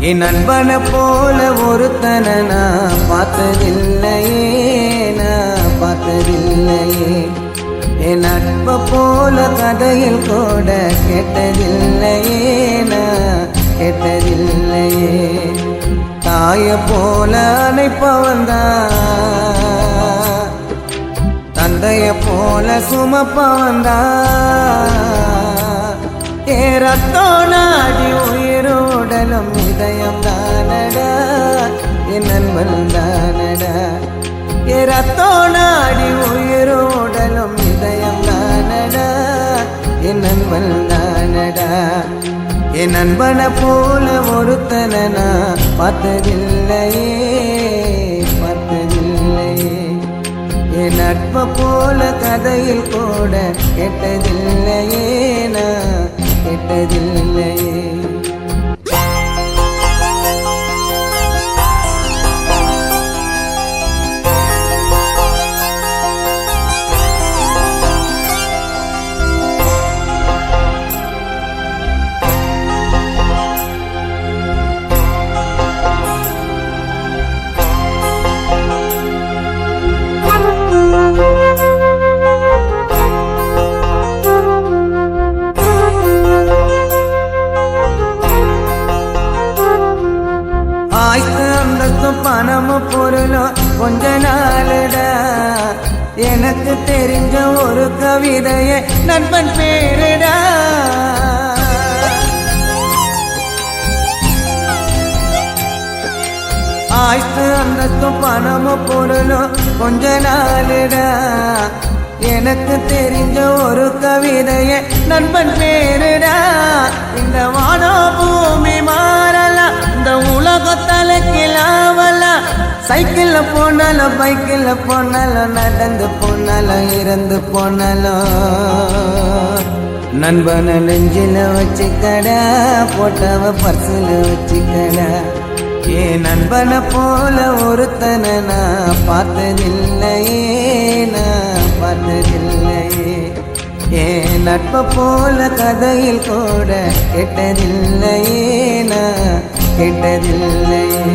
என் நண்பனை போல ஒருத்தனை நான் பார்த்ததில்லையே, நான் பார்த்ததில்லையே. என் நட்பை போல கதையில் கூட கேட்டதில்லையே, நான் கேட்டதில்லையே. தாய போல அணைப்பவன் தான், தந்தைய போல சுமப்பவன் தான். ஏ ரத்தோ நாடி உயிரோடலும் இதயம் தானடா, என் நண்பன் தானடா. ஏ ரத்தோ நாடி உயிரோடலும் இதயம் தானடா, என் நண்பன் தானடா. என் நண்பனை போல ஒருத்தனை நான் பார்த்ததில்லையே, பார்த்ததில்லையே. என் நட்பை போல கதையில் கூட கேட்டதில்லையே, நான் கேட்டதில்லையே. பணமும் பொருளும் கொஞ்ச நாளுடா, எனக்கு தெரிஞ்ச ஒரு கவிதையை நண்பன் பேருடா. ஆய்த்து அந்தத்தும் பணமும் பொருளும் கொஞ்ச நாளுடா, எனக்கு தெரிஞ்ச ஒரு கவிதையை நண்பன் பேருடா. இந்த வானோ பூமி மாறலாம், இந்த உலகத்தலைக்கிலாவலாம். சைக்கிள்ல போனாலும் பைக்கில் போனாலும் நடந்து போனாலும் இறந்து போனாலும் நண்பனை நெஞ்சில வச்சுக்கடா, போட்டவ பர்சுல வச்சுக்கடா. ஏன் நண்பனை போல ஒருத்தனை நான் பார்த்ததில்லையே, நான் பார்த்ததில்லையே. ஏன் நட்பை போல கதையில் கூட கேட்டதில்லையே, நான் கேட்டதில்லையே.